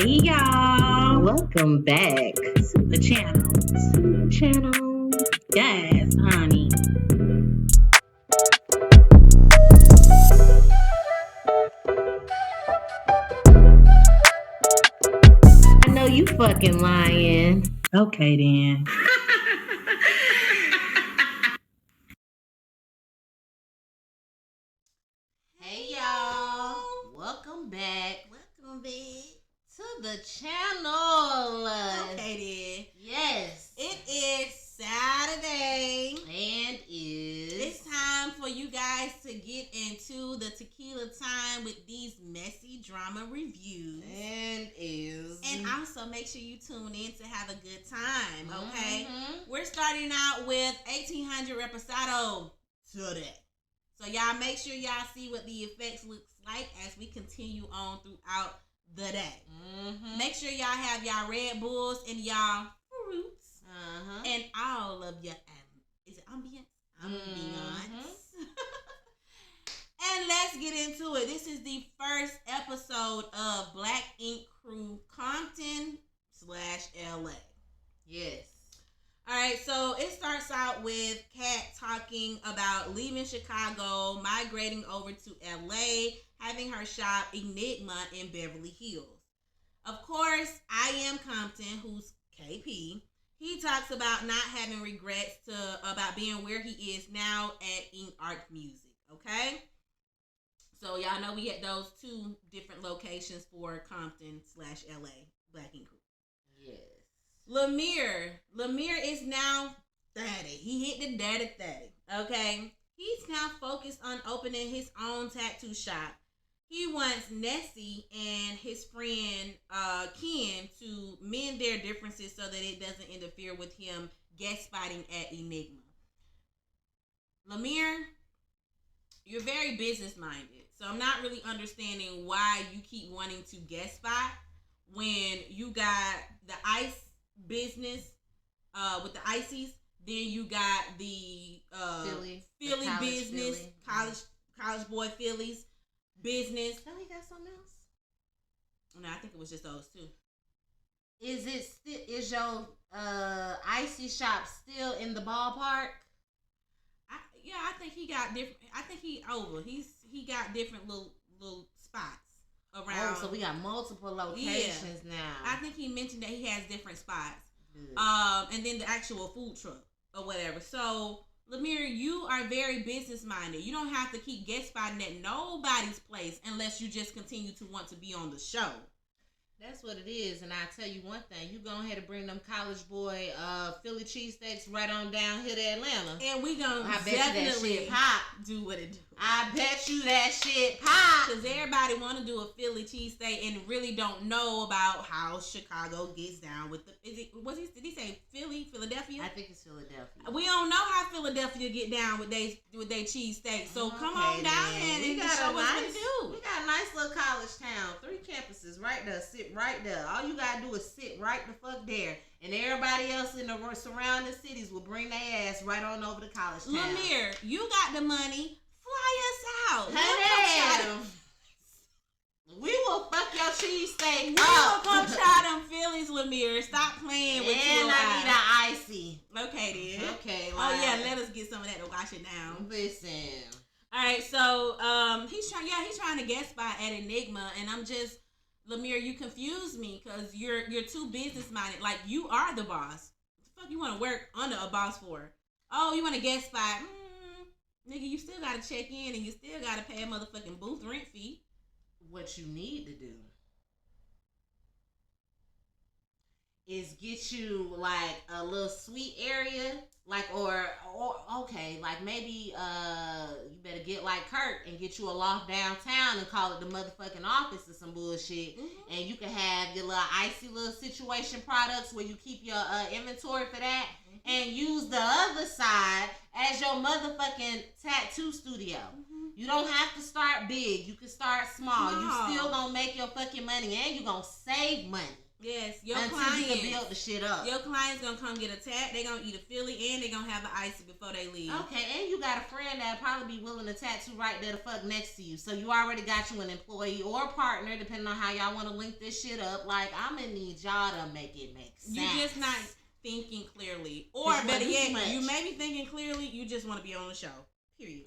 Hey y'all, welcome back to the channel. Yes, honey. I know you fucking lying. Okay then. Hey y'all, welcome back to the channel. Okay then. Yes. It is Saturday. And It's time for you guys to get into the tequila time with these messy drama reviews. And also make sure you tune in to have a good time, okay? We're starting out with 1800 Reposado today. So y'all make sure y'all see what the effects looks like as we continue on throughout the day. Make sure y'all have y'all Red Bulls and y'all fruits and all of your is it ambience? Ambiance. And let's get into it. This is the first episode of Black Ink Crew Compton /LA. Yes. All right, so it starts out with Kat talking about leaving Chicago, migrating over to LA, having her shop Enigma in Beverly Hills. Of course, I Am Compton, who's KP, he talks about not having regrets about being where he is now at Ink Art Music, okay? So y'all know we had those two different locations for Compton /LA, BlackInkCrew. Yes. Lemire is now 30. He hit the daddy, okay? He's now focused on opening his own tattoo shop. He wants Nessie and his friend Ken to mend their differences so that it doesn't interfere with him guest spotting at Enigma. Lemire, you're very business minded, so I'm not really understanding why you keep wanting to guest spot when you got the ice business with the ices, then you got the Philly business, Philly. college boy Phillies business. Don't he got something else? No, I think it was just those two. Is your icy shop still in the ballpark? I think he got different. I think he got different little spots around. Oh, so we got multiple locations now. I think he mentioned that he has different spots. Good. And then the actual food truck or whatever. So, Lemire, you are very business minded. You don't have to keep guest spotting at nobody's place unless you just continue to want to be on the show. That's what it is, and I tell you one thing: you go ahead and bring them college boy Philly cheesesteaks right on down here to Atlanta, and we gonna definitely pop. Do what it do. I bet you that shit pop, because everybody want to do a Philly cheesesteak and really don't know about how Chicago gets down with the. Did he say Philadelphia? I think it's Philadelphia. We don't know how Philadelphia get down with they cheesesteak. So come on down here and show us what to do. We got a nice little college town, 3 campuses right there. Sit right there. All you gotta do is sit right the fuck there, and everybody else in the surrounding cities will bring their ass right on over to college town. Lemire, you got the money. Fly us out. Hey, we will fuck your cheesesteak up. We will come try them Phillies, Lemire. Stop playing with you. And I need an icy. Okay then. Okay. Oh yeah, let us get some of that to wash it down. Listen. All right, so he's trying to guest spot at Enigma, and I'm just, Lemire, you confuse me because you're too business minded. Like, you are the boss. What the fuck you want to work under a boss for? Oh, you want to guest spot? Nigga, you still gotta check in and you still gotta pay a motherfucking booth rent fee. What you need to do is get you like a little suite area, like or okay, like maybe you better get like Kurt and get you a loft downtown and call it the motherfucking office or some bullshit, and you can have your little icy little situation products where you keep your inventory for that, and use the other side as your motherfucking tattoo studio. You don't have to start big. You can start small. You still gonna make your fucking money and you gonna save money. Yes, your until clients you can build the shit up. Your clients gonna come get attacked. They gonna eat a Philly and they gonna have an icy before they leave. Okay, and you got a friend that probably be willing to tattoo right there the fuck next to you. So you already got you an employee or a partner, depending on how y'all want to link this shit up. Like, I'm gonna need y'all to make it make sense. You just not thinking clearly, or better yet, you may be thinking clearly. You just want to be on the show. Period.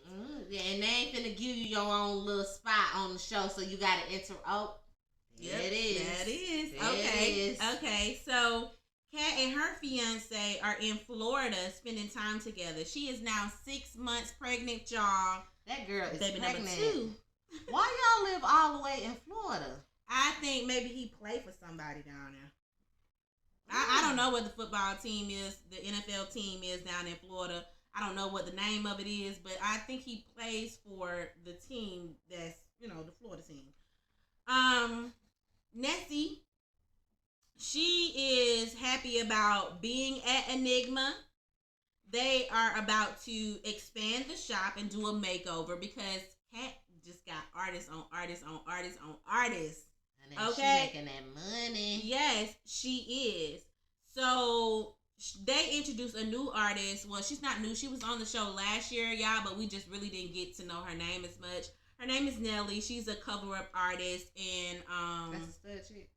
Yeah, and they ain't finna give you your own little spot on the show, so you gotta enter. Oh. Yep, it is. That is. There okay. It is. Okay. So Kat and her fiance are in Florida spending time together. She is now 6 months pregnant, y'all. That girl is baby pregnant. number 2. Why y'all live all the way in Florida? I think maybe he played for somebody down there. I don't know what the football team is, the NFL team is down in Florida. I don't know what the name of it is, but I think he plays for the team that's, the Florida team. Nessie, she is happy about being at Enigma. They are about to expand the shop and do a makeover because Kat just got artists on artists on artists on artists. And okay, she making that money. Yes, she is. So they introduced a new artist. Well, she's not new. She was on the show last year, y'all, but we just really didn't get to know her name as much. Her name is Nelly. She's a cover-up artist, and that's a stud chick.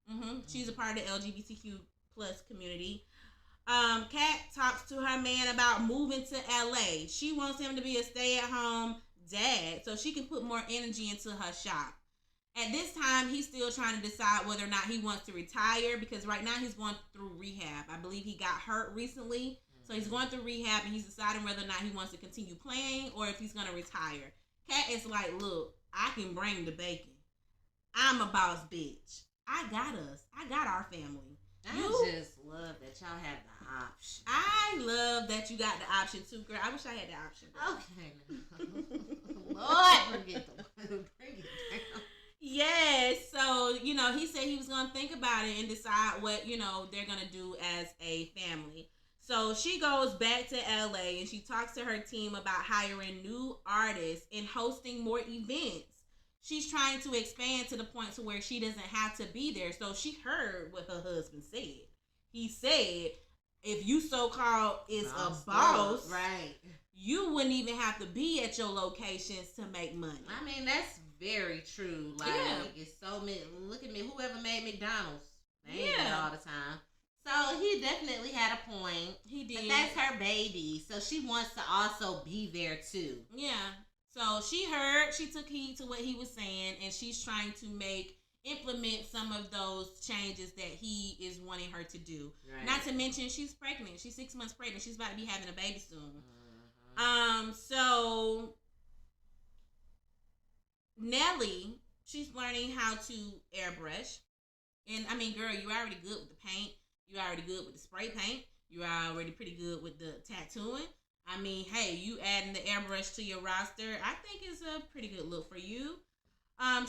She's a part of the LGBTQ plus community. Kat talks to her man about moving to LA. She wants him to be a stay-at-home dad, so she can put more energy into her shop. At this time, he's still trying to decide whether or not he wants to retire because right now he's going through rehab. I believe he got hurt recently, so he's going through rehab, and he's deciding whether or not he wants to continue playing or if he's going to retire. Kat is like, look, I can bring the bacon. I'm a boss bitch. I got us. I got our family. I just love that y'all have the option. I love that you got the option too, girl. I wish I had the option. Okay. Lord, bring it down. Yes. So, he said he was going to think about it and decide what, they're going to do as a family. So she goes back to LA and she talks to her team about hiring new artists and hosting more events. She's trying to expand to the point to where she doesn't have to be there. So she heard what her husband said. He said, if you so-called is a boss, right, you wouldn't even have to be at your locations to make money. I mean, that's very true. Like, it's so many. Look at me. Whoever made McDonald's, they ain't there all the time. So he definitely had a point. He did. But that's her baby. So she wants to also be there too. Yeah. So she took heed to what he was saying, and she's trying to implement some of those changes that he is wanting her to do. Right. Not to mention she's pregnant. She's 6 months pregnant. She's about to be having a baby soon. So Nelly, she's learning how to airbrush. And I mean, girl, you already good with the paint. You already good with the spray paint. You already pretty good with the tattooing. I mean, hey, you adding the airbrush to your roster, I think is a pretty good look for you.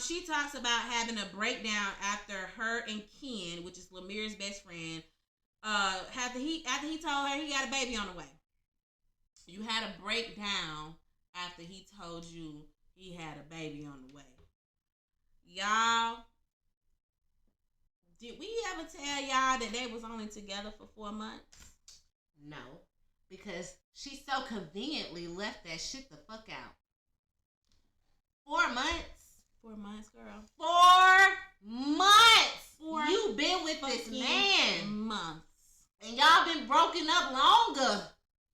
She talks about having a breakdown after her and Ken, which is Lamir's best friend, after he told her he got a baby on the way. You had a breakdown after he told you he had a baby on the way. Y'all, did we ever tell y'all that they was only together for 4 months? No, because she so conveniently left that shit the fuck out. 4 months? 4 months, girl. 4 months! You been with this man. Months. And y'all been broken up longer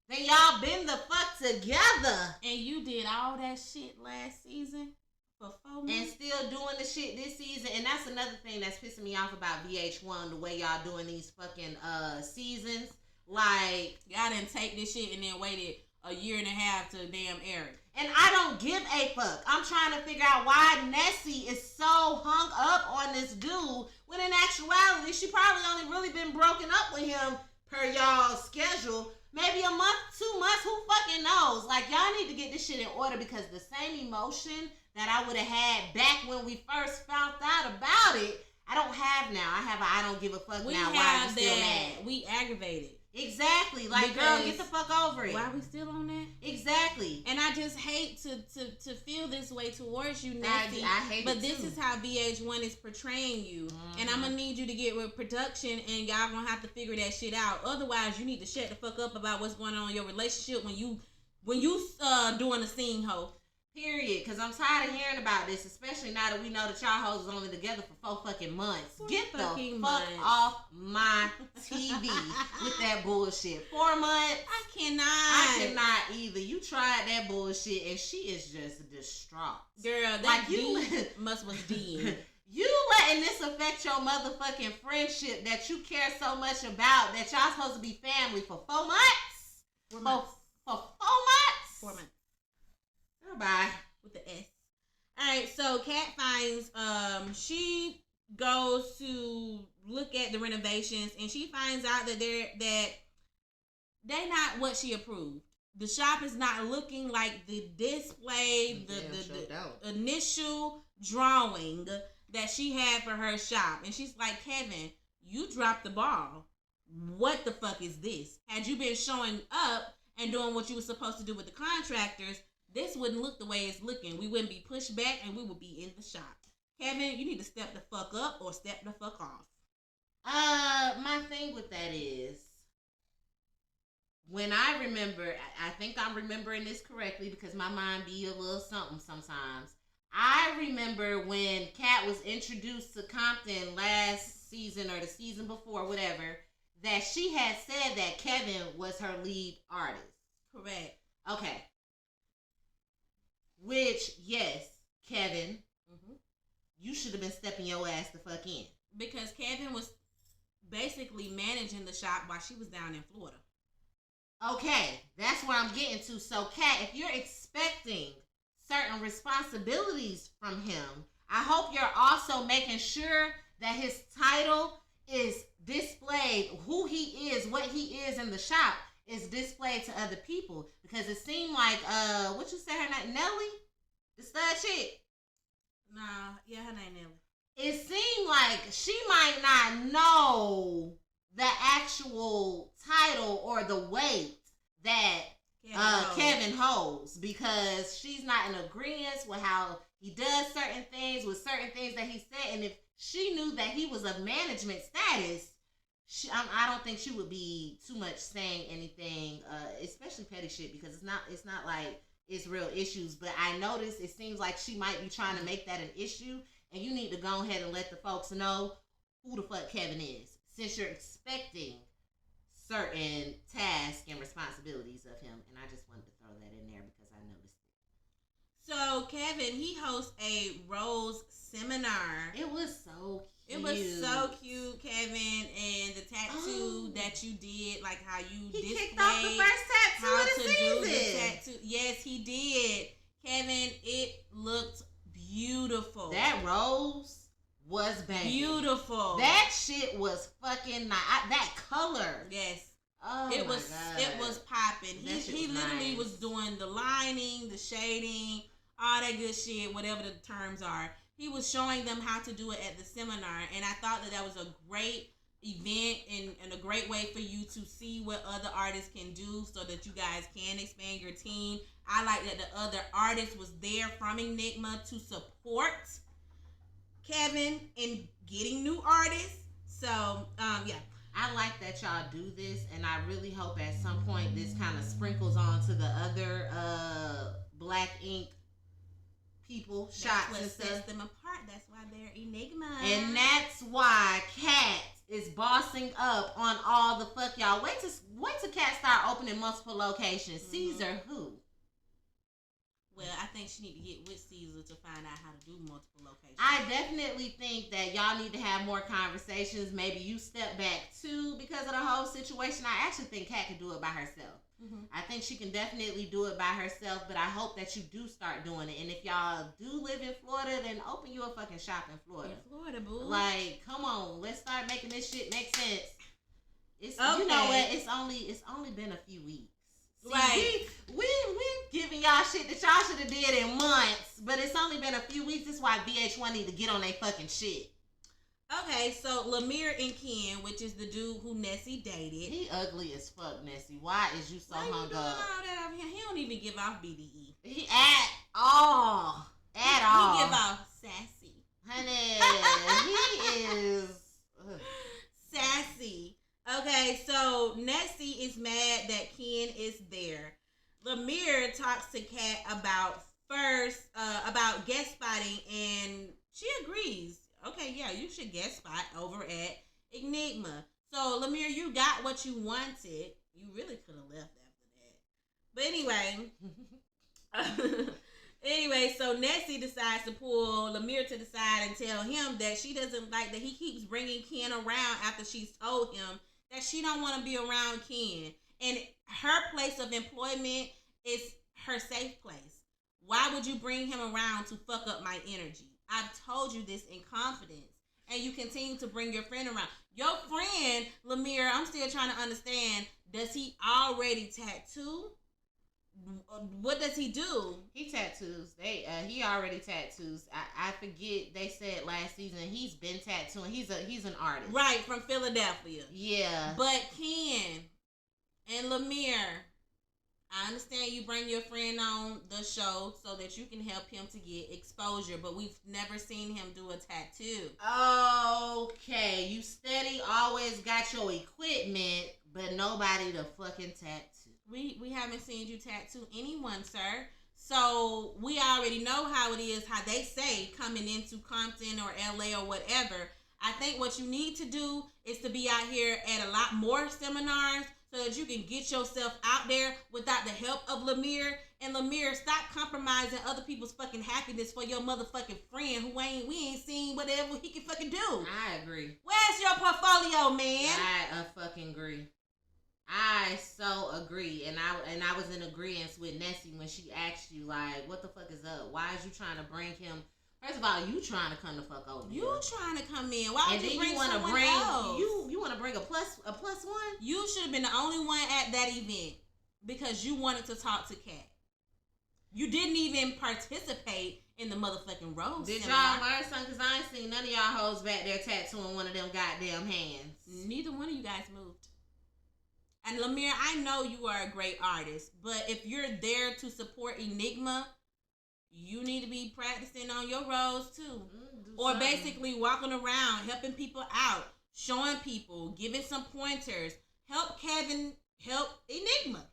than y'all been the fuck together. And you did all that shit last season for 4 months? And still doing the shit this season. And that's another thing that's pissing me off about VH1, the way y'all doing these fucking seasons. Like, y'all didn't take this shit and then waited a year and a half to damn air it. And I don't give a fuck. I'm trying to figure out why Nessie is so hung up on this dude, when in actuality, she probably only really been broken up with him per y'all's schedule. Maybe a month, 2 months, who fucking knows? Like, y'all need to get this shit in order, because the same emotion that I would have had back when we first found out about it, I I don't have now. I have a I don't give a fuck we now. Why are you still mad? We aggravated. Exactly. Like, girl, get the fuck over it. Why are we still on that? Exactly. And I just hate to feel this way towards you, Nessie. I hate but it this too. is how VH1 is portraying you. Mm-hmm. And I'm going to need you to get with production, and y'all going to have to figure that shit out. Otherwise, you need to shut the fuck up about what's going on in your relationship when you doing a scene, hoe. Period. Because I'm tired of hearing about this, especially now that we know that y'all hoes is only together for 4 fucking months. Get the fuck off my TV with that bullshit. 4 months? I cannot either. You tried that bullshit and she is just distraught. Girl, that must was dead. You letting this affect your motherfucking friendship that you care so much about, that y'all supposed to be family for 4 months? 4 months. For 4 months? 4 months. Bye. With the S. Alright, so Kat finds, she goes to look at the renovations and she finds out that they're not what she approved. The shop is not looking like the display, the initial drawing that she had for her shop. And she's like, Kevin, you dropped the ball. What the fuck is this? Had you been showing up and doing what you were supposed to do with the contractors, this wouldn't look the way it's looking. We wouldn't be pushed back and we would be in the shop. Kevin, you need to step the fuck up or step the fuck off. My thing with that is, when I remember, I think I'm remembering this correctly because my mind be a little something sometimes. I remember when Kat was introduced to Compton last season or the season before, whatever, that she had said that Kevin was her lead artist. Correct. Okay. Which, yes, Kevin, you should have been stepping your ass the fuck in. Because Kevin was basically managing the shop while she was down in Florida. Okay, that's where I'm getting to. So, Kat, if you're expecting certain responsibilities from him, I hope you're also making sure that his title is displayed, who he is, what he is in the shop, is displayed to other people. Because it seemed like, what you say her name? Nelly? The stud chick? Nah, yeah, her name Nelly. It seemed like she might not know the actual title or the weight that Kevin holds, because she's not in agreement with how he does certain things, with certain things that he said. And if she knew that he was of management status, I don't think she would be too much saying anything, especially petty shit, because it's not like it's real issues. But I noticed it seems like she might be trying to make that an issue, and you need to go ahead and let the folks know who the fuck Kevin is, since you're expecting certain tasks and responsibilities of him. And I just wanted to throw that in there because I noticed it. So Kevin, he hosts a Rose seminar. It was so cute. It was so cute, Kevin, and the tattoo that you did, like how you displayed. He kicked off the first tattoo of the season. Do the tattoo. Yes, he did. Kevin, it looked beautiful. That rose was banging. Beautiful. That shit was fucking nice. That color. Yes. Oh, it my was God. It was popping. He literally nice. was doing the lining, the shading, all that good shit, whatever the terms are. He was showing them how to do it at the seminar, and I thought that was a great event and a great way for you to see what other artists can do so that you guys can expand your team. I like that the other artist was there from Enigma to support Kevin in getting new artists. So, yeah. I like that y'all do this, and I really hope at some point this kind of sprinkles on to the other Black Ink people, shots and stuff. Sets them apart. That's why they're Enigma. And that's why Kat is bossing up on all the fuck y'all. Wait till Kat start opening multiple locations. Mm-hmm. Caesar who? Well, I think she need to get with Caesar to find out how to do multiple locations. I definitely think that y'all need to have more conversations. Maybe you step back too because of the whole situation. I actually think Kat can do it by herself. Mm-hmm. I think she can definitely do it by herself, but I hope that you do start doing it. And if y'all do live in Florida, then open you a fucking shop in Florida. In Florida, boo. Like, come on, let's start making this shit make sense. It's okay. You know what? It's only been a few weeks. See, right. We giving y'all shit that y'all should have did in months, but it's only been a few weeks. That's why VH1 need to get on their fucking shit. Okay, so Lemire and Ken, which is the dude who Nessie dated. He ugly as fuck, Nessie. Why is you so hung up? Why you doing all that over here? He don't even give off BDE. He at all. At all. He give off sassy. Honey, he is sassy. Okay, so Nessie is mad that Ken is there. Lemire talks to Kat about guest spotting, and she agrees. Okay, yeah, you should guest spot over at Enigma. So, Lemire, you got what you wanted. You really could have left after that. But anyway, so Nessie decides to pull Lemire to the side and tell him that she doesn't like that he keeps bringing Ken around after she's told him that she don't want to be around Ken. And her place of employment is her safe place. Why would you bring him around to fuck up my energy? I've told you this in confidence, and you continue to bring your friend around. Your friend, Lemire, I'm still trying to understand, does he already tattoo? What does he do? He tattoos. He already tattoos. I forget, they said last season he's been tattooing. He's an artist. Right, from Philadelphia. Yeah. But Ken and Lemire, I understand you bring your friend on the show so that you can help him to get exposure, but we've never seen him do a tattoo. Okay, you steady always got your equipment, but nobody to fucking tattoo. We haven't seen you tattoo anyone, sir. So we already know how it is, how they say coming into Compton or LA or whatever. I think what you need to do is to be out here at a lot more seminars so that you can get yourself out there without the help of Lemire. And Lemire, stop compromising other people's fucking happiness for your motherfucking friend who we ain't seen whatever he can fucking do. I agree. Where's your portfolio, man? I fucking agree. I so agree. And I was in agreement with Nessie when she asked you, like, what the fuck is up? Why is you trying to bring him? First of all, you trying to come the fuck over here. You trying to come in. Why would you bring someone else? You want to bring a plus one? You should have been the only one at that event because you wanted to talk to Kat. You didn't even participate in the motherfucking rose. Did y'all learn something? Because I ain't seen none of y'all hoes back there tattooing one of them goddamn hands. Neither one of you guys moved. And Lemire, I know you are a great artist, but if you're there to support Enigma, you need to be practicing on your roles too. Or something. Basically walking around, helping people out, showing people, giving some pointers. Help Kevin, help Enigma.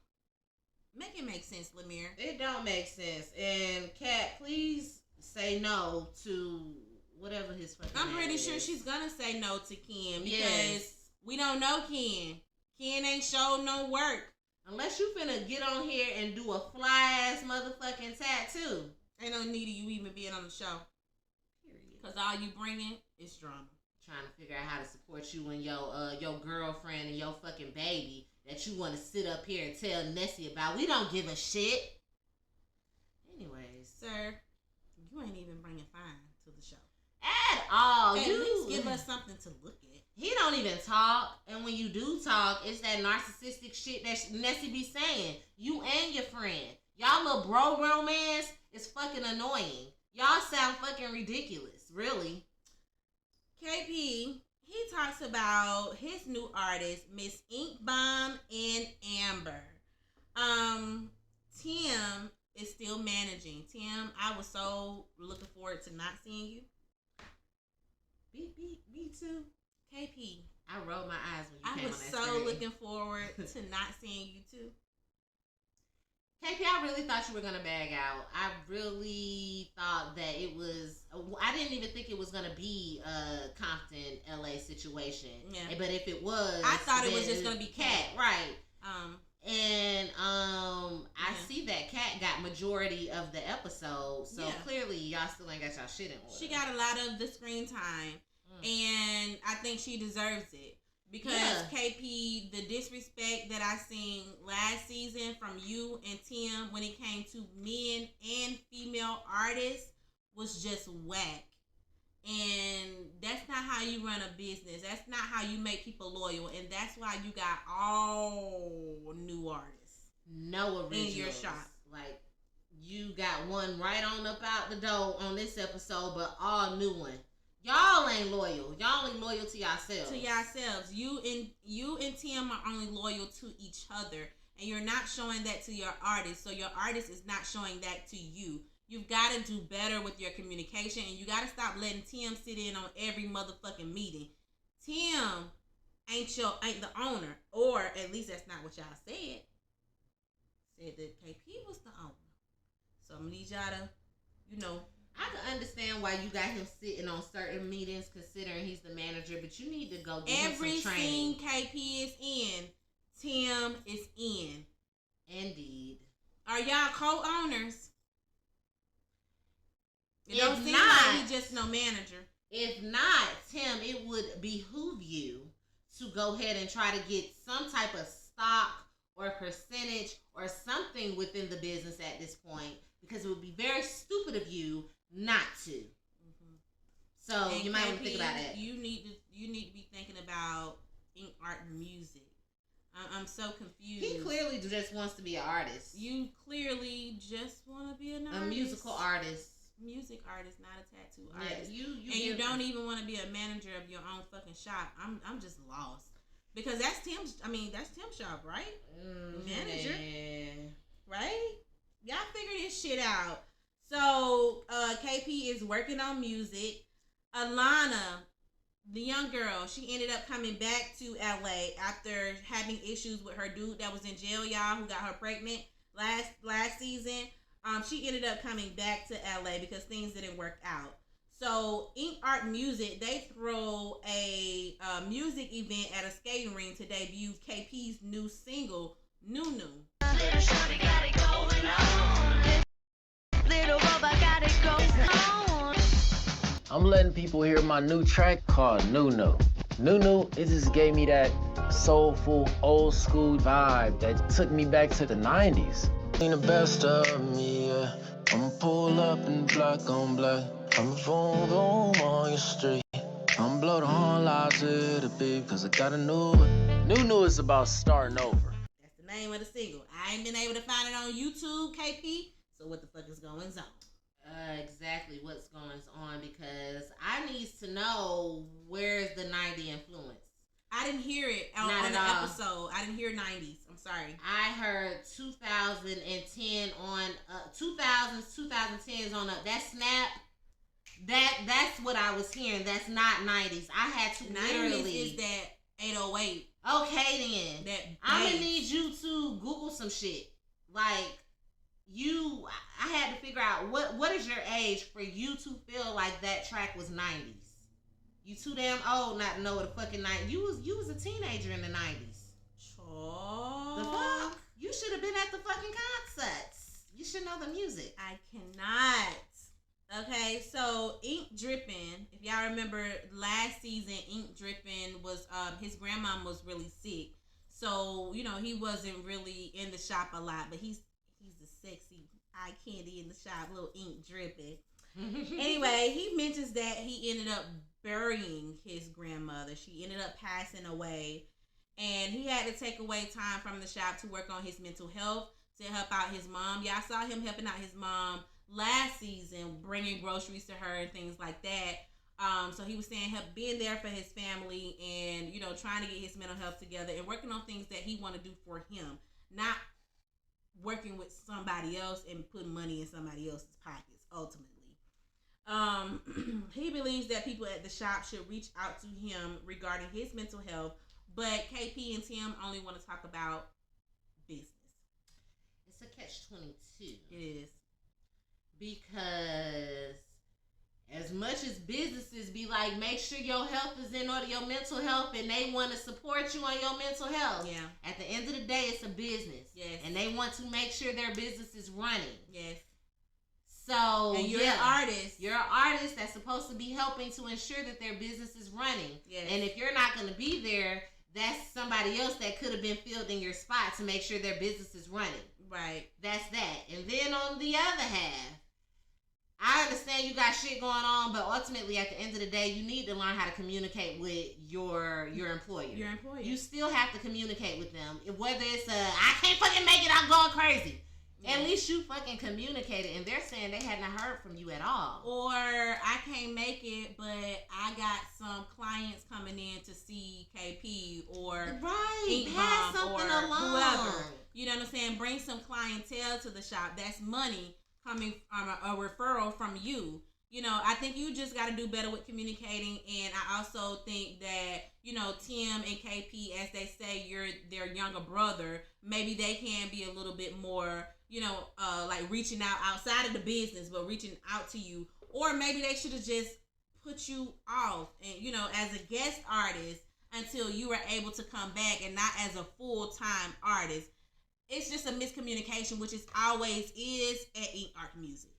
Make it make sense, Lemire. It don't make sense. And Kat, please say no to whatever his fucking I'm pretty sure is. she's gonna say no to Ken because we don't know Ken. Ken ain't showed no work. Unless you finna get on here and do a fly-ass motherfucking tattoo. Ain't no need of you even being on the show. Period. Because all you bringing is drama. Trying to figure out how to support you and your girlfriend and your fucking baby that you want to sit up here and tell Nessie about. We don't give a shit. Anyways. Sir, you ain't even bringing fine to the show. At all. At least give us something to look at. He don't even talk. And when you do talk, it's that narcissistic shit that Nessie be saying. You and your friend. Y'all little bro romance is fucking annoying. Y'all sound fucking ridiculous. Really. KP, he talks about his new artist, Miss Ink Bomb and Amber. Tim is still managing. Tim, I was so looking forward to not seeing you. Me too. KP. I rolled my eyes when you came on that screen. I was so looking forward to not seeing you too. KP, I really thought you were going to bag out. I really thought that it was... I didn't even think it was going to be a Compton, LA situation. Yeah. But if it was... I thought it was just going to be Kat. Right. I see that Kat got majority of the episode. So clearly, y'all still ain't got y'all shit in order. She got a lot of the screen time. And I think she deserves it. Because KP, the disrespect that I seen last season from you and Tim when it came to men and female artists was just whack. And that's not how you run a business. That's not how you make people loyal. And that's why you got all new artists. No originals. In your shop. Like, you got one right on up out the door on this episode, but all new one. Y'all ain't loyal. Y'all only loyal to yourselves. To yourselves. You and Tim are only loyal to each other. And you're not showing that to your artist. So your artist is not showing that to you. You've got to do better with your communication. And you got to stop letting Tim sit in on every motherfucking meeting. Tim ain't the owner. Or at least that's not what y'all said. Said that KP was the owner. So I'm going to need y'all to, I can understand why you got him sitting on certain meetings considering he's the manager, but you need to go get him some training. Every scene KP is in, Tim is in. Indeed. Are y'all co-owners? It don't seem not, like he just no manager. If not, Tim, it would behoove you to go ahead and try to get some type of stock or percentage or something within the business at this point, because it would be very stupid of you not to. Mm-hmm. So and you might want to think about that. You need to be thinking about ink art music. I'm so confused. He clearly just wants to be an artist. You clearly just want to be an artist. A musical artist. Music artist, not a tattoo artist. Yeah, you don't even want to be a manager of your own fucking shop. I'm just lost. Because that's Tim's shop, right? Manager. Yeah. Right? Y'all figure this shit out. So, KP is working on music. Alana, the young girl, she ended up coming back to LA after having issues with her dude that was in jail, y'all, who got her pregnant last season. She ended up coming back to LA because things didn't work out. So, Ink Art Music, they throw a music event at a skating ring to debut KP's new single, Nunu. Little shorty got it going on. Little robot got it going on. I'm letting people hear my new track called Nunu. Nunu, it just gave me that soulful, old school vibe that took me back to the 90s. The best of me, yeah. I'ma pull up in black on black. I'ma boom boom on your street. I'ma blow the horn loud to the beat, cause I got a new one. Nunu is about starting over. That's the name of the single. I ain't been able to find it on YouTube, KP. So what the fuck is going on? Exactly what's going on, because I need to know where's the 90 influence. I didn't hear it on the episode. I didn't hear 90s. I'm sorry. I heard 2010 on 2000s, 2010s on up. That Snap. That's what I was hearing. That's not 90s. I had to 90s literally. Is that 808? Okay then. I'm gonna need you to Google some shit. Like I had to figure out what is your age for you to feel like that track was 90s. You too damn old not to know what a fucking 90s. You was a teenager in the 90s. The fuck? You should have been at the fucking concerts. You should know the music. I cannot. Okay, so Ink Drippin', if y'all remember last season, Ink Drippin' was his grandmom was really sick. So, he wasn't really in the shop a lot, but he's the sexy eye candy in the shop, little ink dripping. Anyway, he mentions that he ended up burying his grandmother. She ended up passing away, and he had to take away time from the shop to work on his mental health, to help out his mom. Y'all saw him helping out his mom last season, bringing groceries to her and things like that. So he was saying being there for his family and, trying to get his mental health together and working on things that he want to do for him, not working with somebody else and putting money in somebody else's pockets, ultimately. He believes that people at the shop should reach out to him regarding his mental health, but KP and Tim only want to talk about business. It's a catch-22. It is. Because as much as businesses be like, make sure your health is in order, your mental health, and they want to support you on your mental health. Yeah. At the end of the day, it's a business. Yes. And they want to make sure their business is running. Yes. So, and you're an artist. You're an artist that's supposed to be helping to ensure that their business is running. Yes. And if you're not going to be there, that's somebody else that could have been filled in your spot to make sure their business is running. Right. That's that. And then on the other half, I understand you got shit going on, but ultimately at the end of the day, you need to learn how to communicate with your employer. Your employer. You still have to communicate with them. Whether it's I can't fucking make it, I'm going crazy. At least you fucking communicated, and they're saying they hadn't heard from you at all. Or I can't make it, but I got some clients coming in to see KP or Pass something or along. whoever. You know what I'm saying? Bring some clientele to the shop. That's money coming from a referral from you. You know, I think you just got to do better with communicating. And I also think that, you know, Tim and KP, as they say, you're their younger brother, maybe they can be a little bit more, you know, like reaching out outside of the business, but reaching out to you. Or maybe they should have just put you off and, you know, as a guest artist until you were able to come back and not as a full-time artist. It's just a miscommunication, which is always is at Ink Art Music.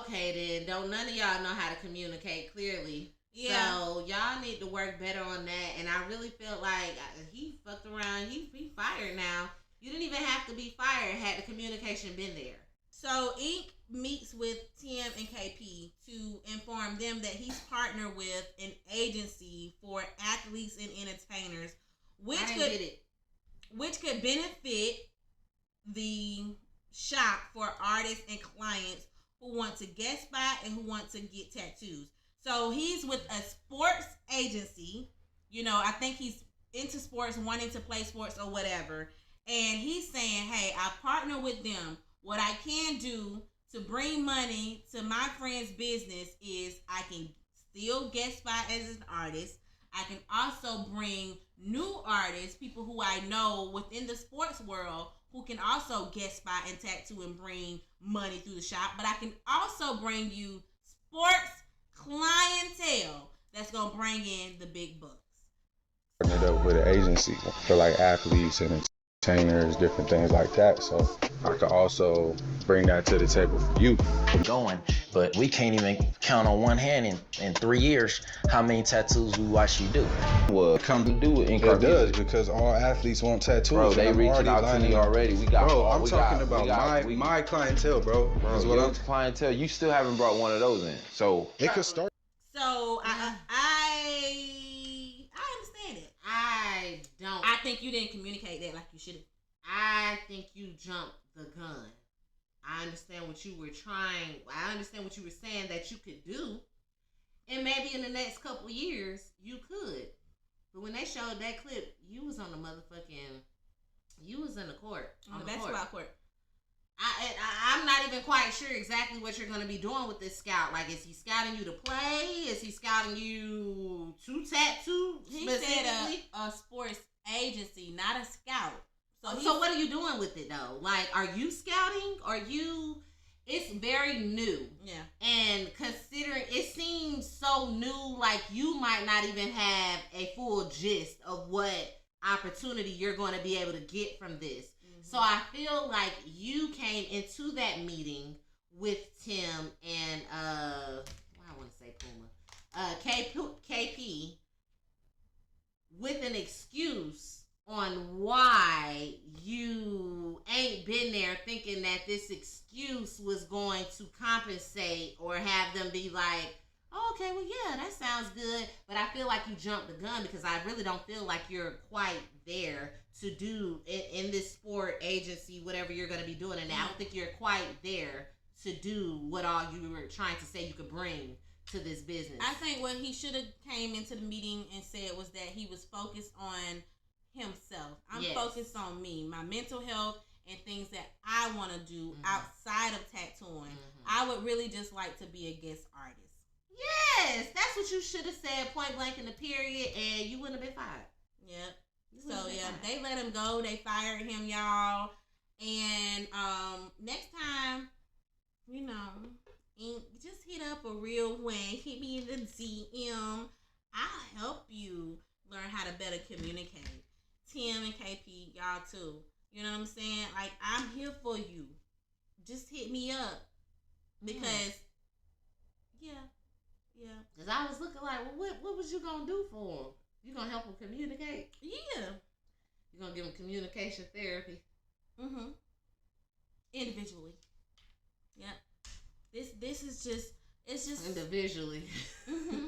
Okay, then. Don't none of y'all know how to communicate clearly. Yeah. So, y'all need to work better on that. And I really feel like he fucked around. He fired now. You didn't even have to be fired had the communication been there. So, Ink meets with Tim and KP to inform them that he's partnered with an agency for athletes and entertainers, which could benefit the shop for artists and clients who want to guest spot and who want to get tattoos. So he's with a sports agency. You know, I think he's into sports, wanting to play sports or whatever. And he's saying, hey, I partner with them. What I can do to bring money to my friend's business is I can still guest spot as an artist. I can also bring new artists, people who I know within the sports world, who can also guest spot and tattoo and bring money through the shop. But I can also bring you sports clientele that's going to bring in the big bucks. Partnered up with an agency for like athletes and entertainers, different things like that. So I could also bring that to the table for you. Going, but we can't even count on one hand in 3 years how many tattoos we watch you do. Well, Come to do with Ink it does, because all athletes want tattoos. Bro, they reaching out to me already. We got. Bro, I'm talking about my clientele, bro. Bro, is what I'm clientele. You still haven't brought one of those in, so it could start. So I understand it. I don't. I think you didn't communicate that like you should have. I think you jumped the gun. I understand what you were trying. I understand what you were saying that you could do. And maybe in the next couple years, you could. But when they showed that clip, you was on the motherfucking, you was in the court. On the basketball court. I'm not even quite sure exactly what you're going to be doing with this scout. Like, is he scouting you to play? Is he scouting you to tattoo? He said a sports agency, not a scout. So what are you doing with it though? Like, are you scouting? It's very new. Yeah. And considering it seems so new, like you might not even have a full gist of what opportunity you're going to be able to get from this. Mm-hmm. So I feel like you came into that meeting with Tim and I want to say Puma, KP with an excuse on why you ain't been there, thinking that this excuse was going to compensate or have them be like, oh, okay, well, yeah, that sounds good. But I feel like you jumped the gun because I really don't feel like you're quite there to do in this sport agency, whatever you're going to be doing. And I don't think you're quite there to do what all you were trying to say you could bring to this business. I think what he should have came into the meeting and said was that he was focused on himself. I'm focused on me, my mental health, and things that I want to do outside of tattooing. I would really just like to be a guest artist. Yes, that's what you should have said point blank in the period, and you wouldn't have been fired. Yep. So yeah, they let him go. They fired him, y'all. And next time, you know, just hit up a real way. Hit me in the DM. I'll help you learn how to better communicate. Tim and KP, y'all too. You know what I'm saying? Like, I'm here for you. Just hit me up. Because, yeah. Because I was looking like, well, what was you going to do for him? You going to help him communicate? Yeah. You going to give him communication therapy? Mm-hmm. Individually. Yep. This is just, it's just. Individually. Mm-hmm.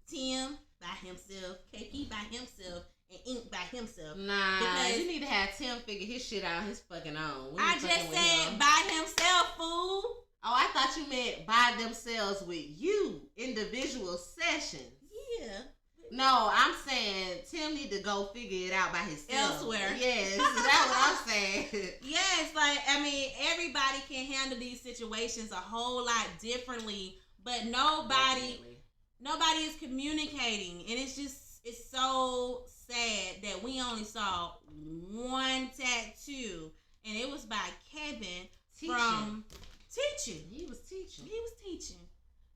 Tim, by himself, KP by himself, and Ink by himself. Nah, because you need to have Tim figure his shit out his fucking own. I just said by himself, fool. Oh, I thought you meant by themselves with you, individual sessions. Yeah. No, I'm saying Tim need to go figure it out by himself. Elsewhere. Yes, that's what I'm saying. Yes, like, I mean, everybody can handle these situations a whole lot differently, but nobody is communicating. And it's so sad that we only saw one tattoo, and it was by Kevin from Teaching. He was teaching.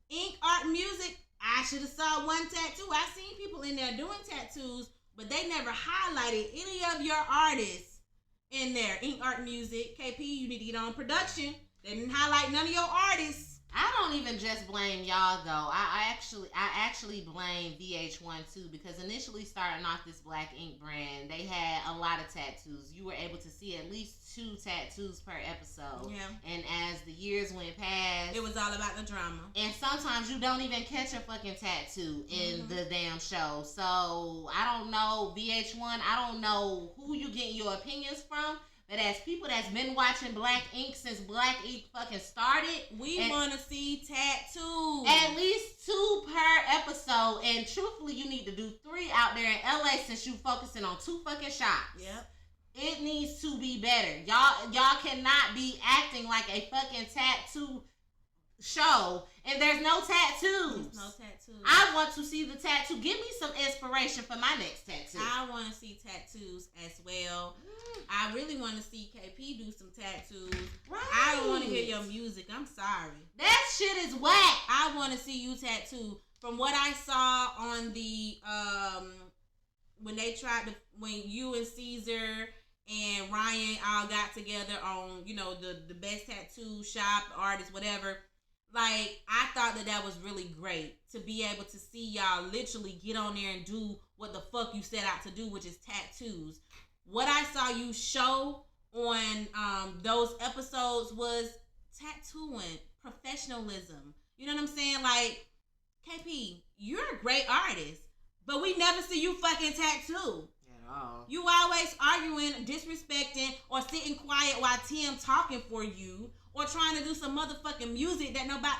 Ink Art Music, I should have saw one tattoo. I seen people in there doing tattoos, but they never highlighted any of your artists in there. Ink Art Music, KP, you need to get on production. They didn't highlight none of your artists. I don't even just blame y'all though. I actually blame VH1 too, because initially starting off this Black Ink brand, they had a lot of tattoos. You were able to see at least 2 tattoos per episode. Yeah. And as the years went past, It was all about the drama. and sometimes you don't even catch a fucking tattoo in the damn show. So I don't know, VH1, I don't know who you getting your opinions from. But as people that's been watching Black Ink since Black Ink fucking started, We want to see tattoos. at least 2 per episode. And truthfully, you need to do 3 out there in LA since you focusing on 2 fucking shops. Yep. It needs to be better. Y'all cannot be acting like a fucking tattoo show and there's no tattoos. There's no tattoos. I want to see the tattoo. Give me some inspiration for my next tattoo. I want to see tattoos as well. I really want to see KP do some tattoos. Right. I don't want to hear your music. I'm sorry. That shit is whack. I want to see you tattoo. From what I saw on the when you and Caesar and Ryan all got together on, the best tattoo shop, artist, whatever. Like, I thought that was really great to be able to see y'all literally get on there and do what the fuck you set out to do, which is tattoos. What I saw you show on those episodes was tattooing, professionalism. You know what I'm saying? Like, KP, you're a great artist, but we never see you fucking tattoo. At all. You always arguing, disrespecting, or sitting quiet while Tim talking for you, or trying to do some motherfucking music that nobody...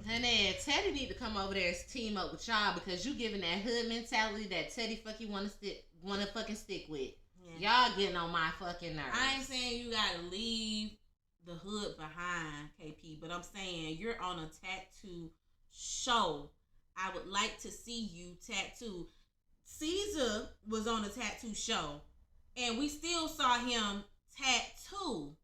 And then Teddy need to come over there and team up with y'all because you giving that hood mentality that Teddy fucking want to fucking stick with. Yeah. Y'all getting on my fucking nerves. I ain't saying you gotta leave the hood behind, KP, but I'm saying you're on a tattoo show. I would like to see you tattoo. Caesar was on a tattoo show, and we still saw him tattoo.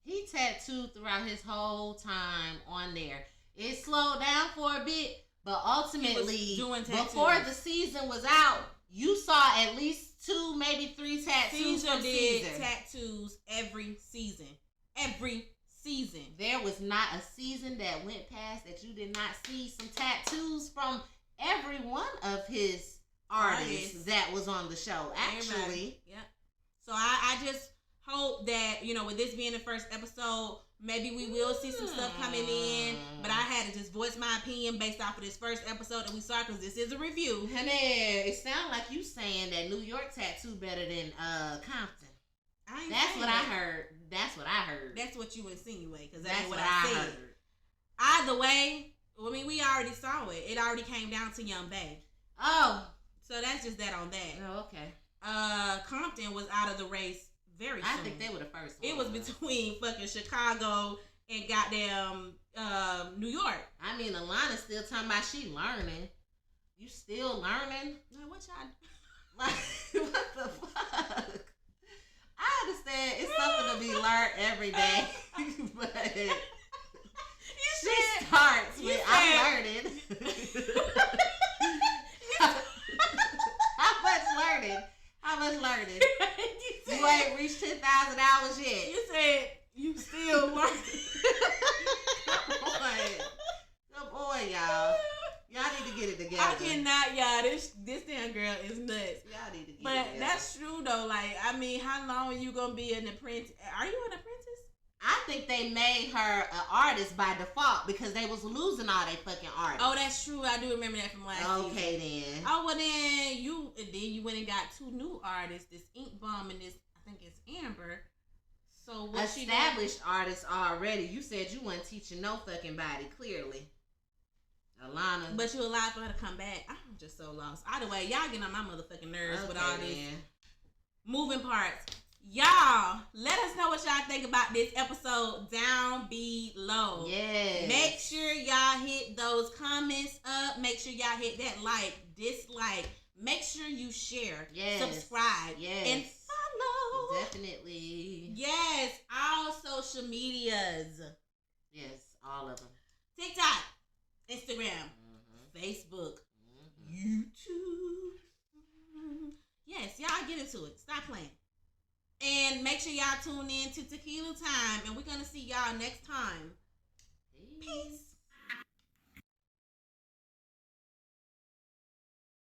He tattooed throughout his whole time on there. It slowed down for a bit, but ultimately, before the season was out, you saw at least 2, maybe 3 tattoos from Caesar. Tattoos every season. Every season. There was not a season that went past that you did not see some tattoos from every one of his artists that was on the show. Actually. Yep. So I just hope that, with this being the first episode, maybe we will see some stuff coming in. But I had to just voice my opinion based off of this first episode that we saw, because this is a review. And it sounds like you saying that New York tattoo better than Compton. That's what I heard. That's what I heard. That's what you insinuate, because that's what I said. Heard. Either way, we already saw it. It already came down to Young Bae. Oh. So that's just that on that. Oh, okay. Compton was out of the race very soon. I think they were the first one. It was between fucking Chicago and goddamn New York. I mean, Alana's still talking about she learning. You still learning? Like, what y'all... Like, what the fuck? I understand it's something to be learned every day, but she starts with I'm learning. How much learning? You ain't reached 10,000 hours yet. You said you still learning. Good boy, y'all. Y'all need to get it together. I cannot, y'all. This damn girl is nuts. Y'all need to get it together. together. That's true though. Like, how long are you gonna be an apprentice? Are you an apprentice? I think they made her an artist by default because they was losing all they fucking artists. Oh, that's true. I do remember that from last season. Okay, then. Oh, well, then you went and got 2 new artists, this Ink Bomb and this, I think it's Amber. So what established artists already. You said you wasn't teaching no fucking body, clearly. Alana. But you allowed for her to come back. I'm just so lost. Either way, y'all getting on my motherfucking nerves with all this moving parts. Y'all, let us know what y'all think about this episode down below. Yes. Make sure y'all hit those comments up. Make sure y'all hit that like, dislike. Make sure you share, subscribe, and follow. Definitely. Yes, all social medias. Yes, all of them. TikTok, Instagram, Facebook, YouTube. Yes, y'all get into it. Stop playing. And make sure y'all tune in to Tequila Time. And we're going to see y'all next time. Peace.